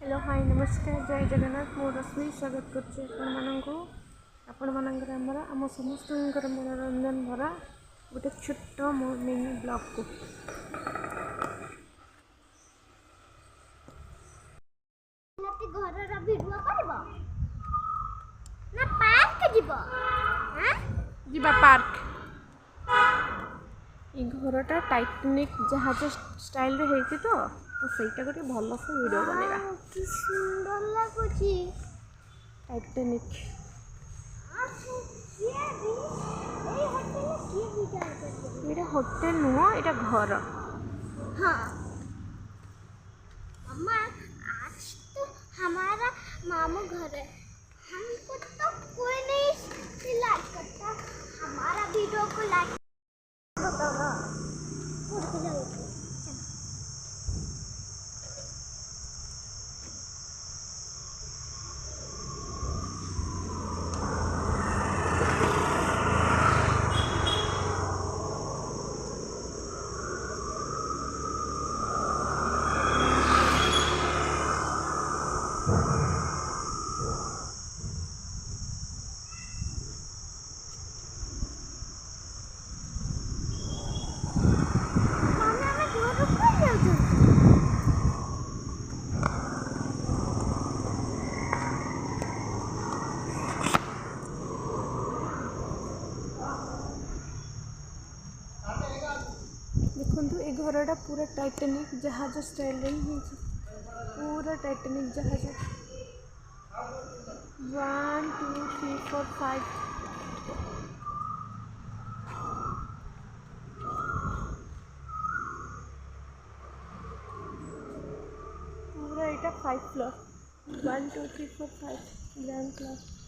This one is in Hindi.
हेलो हाय नमस्कार जय जगन्नाथ मो रश्मि स्वागत करछे आपण मानकर आम समस्त मनोरंजन भरा गोटे छोट मॉर्निंग ब्लॉग को घर भिडियो करबो ना पार्क जीवो जीवा पार्क ये घरटा टाइटैनिक जहाज स्टाइल रे हेती तो सहीटा गोटे भल से वीडियो बनेगा कि सुंदर लागुची टाइटैनिक ये होटल नुह ये घर हाँ अम्मा आज तो हमारा मामू घर है हमको तो कोई नहीं लाइक करता हमारा वीडियो को लाइक बताओ देखो ये घरटा पूरा टाइटैनिक जहाज स्टाइल ही पूरा टाइटैनिक जहाज 1 2 3 4 5 पूरा यहाँ 5 फ्लोर 1 2 3 4 5 ग्राउंड फ्लोर